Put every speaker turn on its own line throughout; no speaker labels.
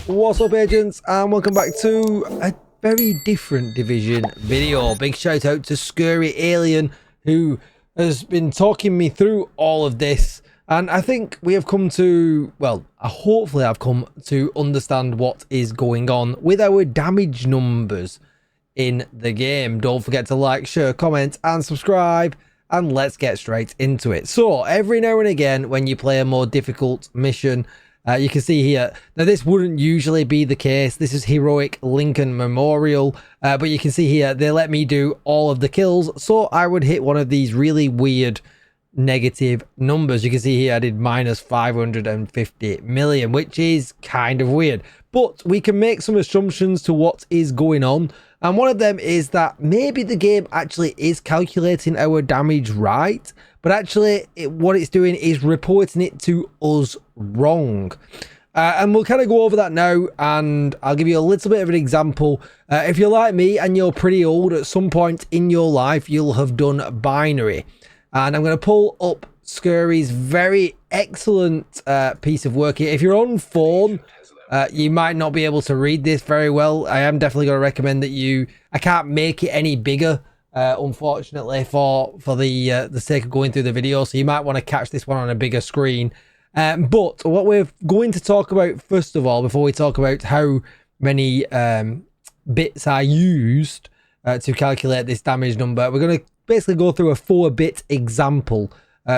What's up, agents, and welcome back to a very different Division video. Big shout out to Scurry Alien, who has been talking me through all of this, and I think we have come to, well, hopefully I've come to understand what is going on with our damage numbers in the game. Don't forget to like, share, comment, and subscribe, and let's get straight into it. So every now and again, when you play a more difficult mission, you can see here, now this wouldn't usually be the case. This is Heroic Lincoln Memorial, but you can see here, they let me do all of the kills, so I would hit one of these really weird negative numbers. You can see here I did minus 550 million, which is kind of weird, but we can make some assumptions to what is going on, and one of them is that maybe the game actually is calculating our damage right, but actually what it's doing is reporting it to us wrong. And we'll kind of go over that now, and I'll give you a little bit of an example. If you're like me and you're pretty old, at some point in your life you'll have done binary, and I'm going to pull up Scurry's very excellent piece of work here. If you're on phone, you might not be able to read this very well. I am definitely going to recommend that I can't make it any bigger, unfortunately, for the sake of going through the video, so you might want to catch this one on a bigger screen. But what we're going to talk about first of all, before we talk about how many bits are used to calculate this damage number, we're going to basically go through a 4-bit example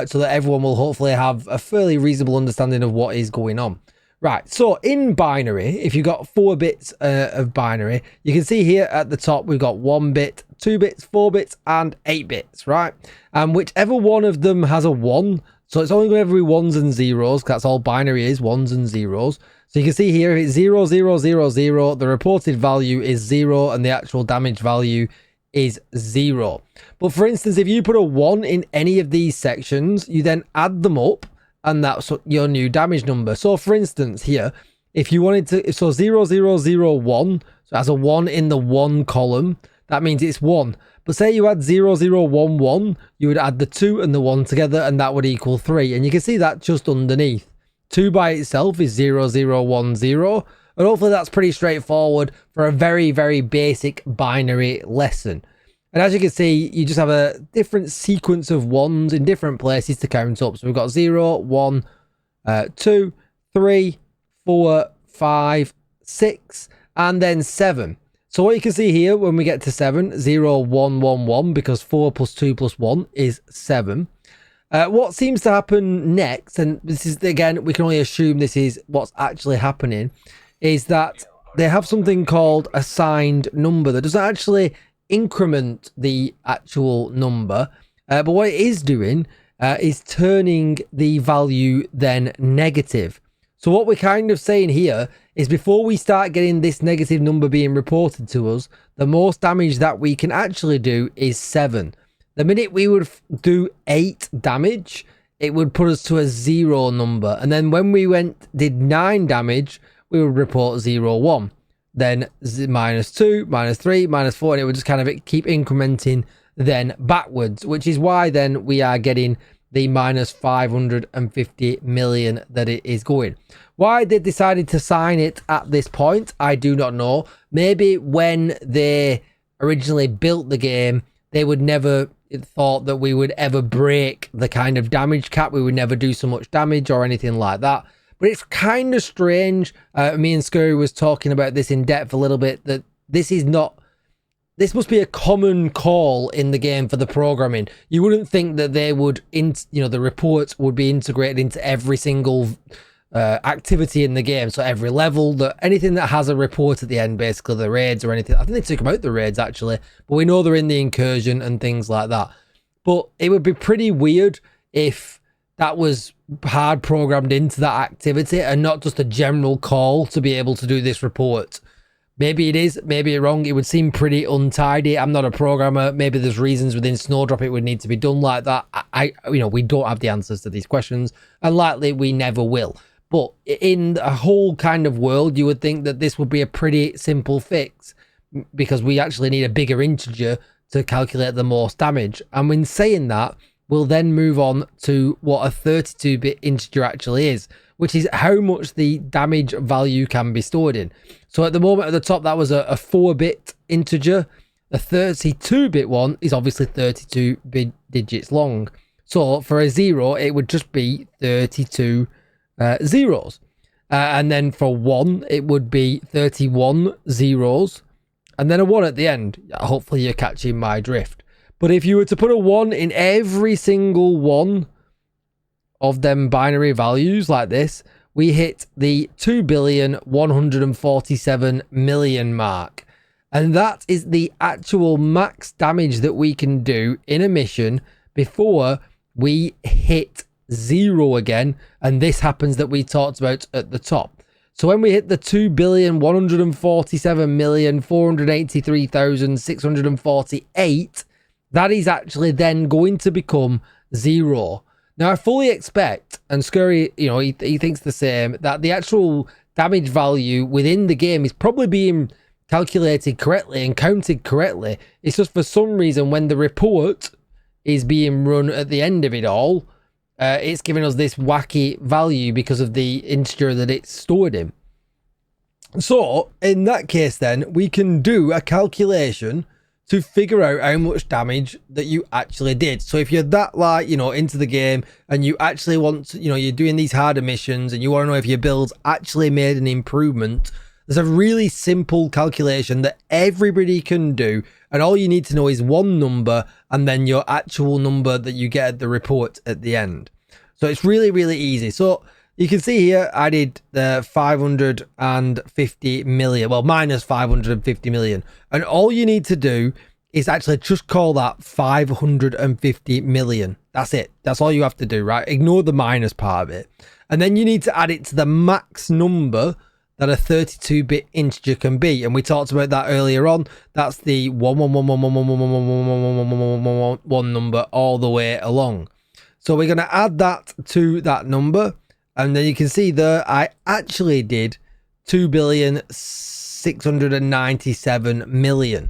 so that everyone will hopefully have a fairly reasonable understanding of what is going on. Right, so in binary, if you've got 4 bits of binary, you can see here at the top we've got 1 bit, 2 bits, 4 bits, and 8 bits, right? And whichever one of them has a 1, so it's only going to be 1s and 0s, because that's all binary is, 1s and 0s. So you can see here, if it's 0, 0, 0, 0, the reported value is 0, and the actual damage value is 0. But for instance, if you put a 1 in any of these sections, you then add them up, and that's your new damage number. So for instance here, if you wanted to, so 0, 0, 0, 1, so as a 1 in the 1 column, that means it's 1. But say you had 0, 0, 1, 1, you would add the 2 and the 1 together, and that would equal 3. And you can see that just underneath. 2 by itself is 0, 0, 1, 0. And hopefully that's pretty straightforward for a very, very basic binary lesson. And as you can see, you just have a different sequence of 1s in different places to count up. So we've got 0, 1, 2, 3, 4, 5, 6, and then 7. So what you can see here when we get to 7, 0, 1, 1, 1, because 4 plus 2 plus 1 is 7. What seems to happen next, and this is, again, we can only assume this is what's actually happening, is that they have something called a signed number that doesn't actually increment the actual number, but what it is doing is turning the value then negative. So what we're kind of saying here is, before we start getting this negative number being reported to us, the most damage that we can actually do is 7. The minute we would do 8 damage, it would put us to a 0 number, and then when we did 9 damage, we would report 0, 1. Then minus 2, minus 3, minus 4, and it would just kind of keep incrementing then backwards, which is why then we are getting the minus 550 million that it is going. Why they decided to sign it at this point, I do not know. Maybe when they originally built the game, they would never thought that we would ever break the kind of damage cap. We would never do so much damage or anything like that. But it's kind of strange. Me and Scurry was talking about this in depth a little bit, that this must be a common call in the game for the programming. You wouldn't think that they would, the reports would be integrated into every single activity in the game. So every level, anything that has a report at the end, basically the raids or anything. I think they took them out the raids actually, but we know they're in the incursion and things like that. But it would be pretty weird if that was hard programmed into that activity and not just a general call to be able to do this report. Maybe it is, maybe it's wrong. It would seem pretty untidy. I'm not a programmer. Maybe there's reasons within Snowdrop it would need to be done like that. We don't have the answers to these questions, and likely we never will. But in a whole kind of world, you would think that this would be a pretty simple fix, because we actually need a bigger integer to calculate the most damage. And when saying that, we'll then move on to what a 32-bit integer actually is, which is how much the damage value can be stored in. So at the moment at the top, that was a 4-bit integer. The 32-bit one is obviously 32 digits long. So for a 0, it would just be 32 zeros. And then for 1, it would be 31 zeros. And then a 1 at the end. Hopefully you're catching my drift. But if you were to put a 1 in every single one of them binary values like this, we hit the 2,147,000,000 mark. And that is the actual max damage that we can do in a mission before we hit 0 again. And this happens that we talked about at the top. So when we hit the 2,147,483,648, that is actually then going to become 0. Now I fully expect, and Scurry, you know, he thinks the same, that the actual damage value within the game is probably being calculated correctly and counted correctly. It's just for some reason when the report is being run at the end of it all, it's giving us this wacky value because of the integer that it's stored in. So in that case then, we can do a calculation to figure out how much damage that you actually did. So if you're that, like, you know, into the game and you actually want to, you know, you're doing these harder missions and you want to know if your builds actually made an improvement, there's a really simple calculation that everybody can do. And all you need to know is one number and then your actual number that you get at the report at the end. So it's really, really easy. So you can see here, I did the 550 million, well, minus 550 million. And all you need to do is actually just call that 550 million. That's it. That's all you have to do, right? Ignore the minus part of it. And then you need to add it to the max number that a 32-bit integer can be. And we talked about that earlier on. That's the 1 number all the way along. So we're going to add that to that number. And then you can see there, I actually did 2,697,000,000,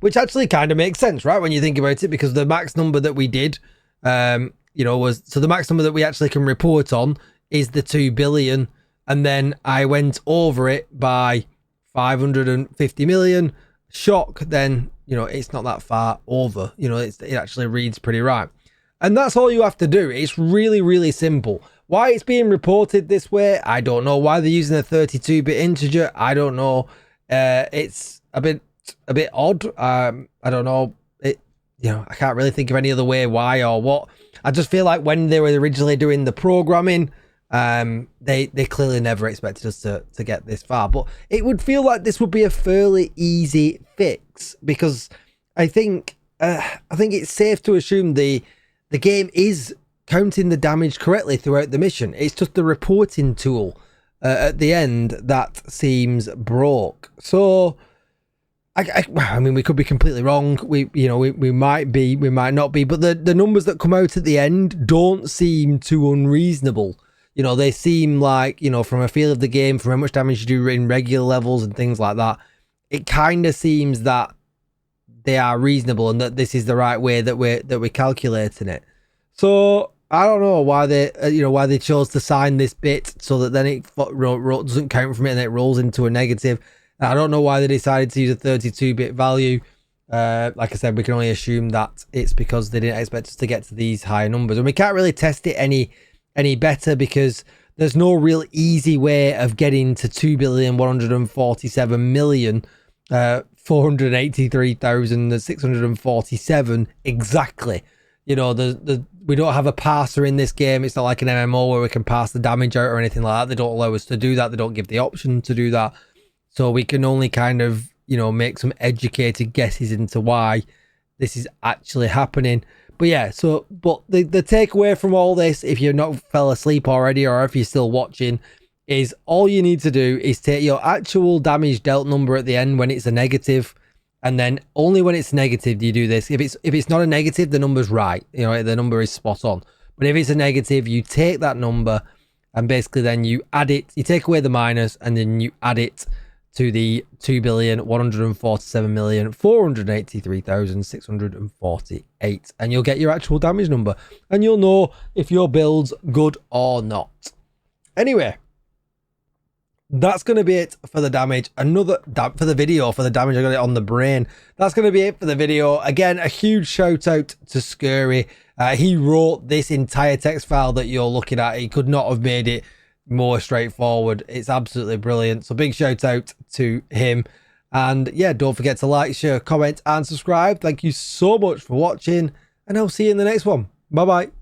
which actually kind of makes sense, right? When you think about it, because the max number that we did, you know, was, so the max number that we actually can report on is the 2 billion. And then I went over it by 550 million. Shock, then, you know, it's not that far over, you know, it actually reads pretty right. And that's all you have to do. It's really, really simple. Why it's being reported this way, I don't know. Why they're using a 32-bit integer, I don't know. It's a bit odd. I don't know. You know, I can't really think of any other way why or what. I just feel like when they were originally doing the programming, they clearly never expected us to get this far. But it would feel like this would be a fairly easy fix, because I think it's safe to assume the game is counting the damage correctly throughout the mission. It's just the reporting tool at the end that seems broke. So I mean, we could be completely wrong. We might be, we might not be, but the numbers that come out at the end don't seem too unreasonable. You know, they seem like, you know, from a feel of the game, from how much damage you do in regular levels and things like that, it kind of seems that they are reasonable and that this is the right way that we're calculating it. So I don't know why they, why they chose to sign this bit so that then it doesn't count from it and it rolls into a negative. I don't know why they decided to use a 32-bit value. Like I said, we can only assume that it's because they didn't expect us to get to these higher numbers, and we can't really test it any better because there's no real easy way of getting to 2,147,483,647 exactly. You know, we don't have a parser in this game. It's not like an MMO where we can pass the damage out or anything like that. They don't allow us to do that. They don't give the option to do that. So we can only kind of, make some educated guesses into why this is actually happening. But yeah, but the takeaway from all this, if you've not fell asleep already or if you're still watching, is all you need to do is take your actual damage dealt number at the end when it's a negative, and then only when it's negative do you do this. If it's not a negative, the number's right. The number is spot on. But if it's a negative, you take that number and basically then you add it, you take away the minus and then you add it to the 2,147,483,648, and you'll get your actual damage number and you'll know if your build's good or not. Anyway, that's going to be it for the damage. For the video, for the damage I got it on the brain. That's going to be it for the video. Again, a huge shout out to Scurry. He wrote this entire text file that you're looking at. He could not have made it more straightforward. It's absolutely brilliant. So big shout out to him. And yeah, don't forget to like, share, comment, and subscribe. Thank you so much for watching, and I'll see you in the next one. Bye bye.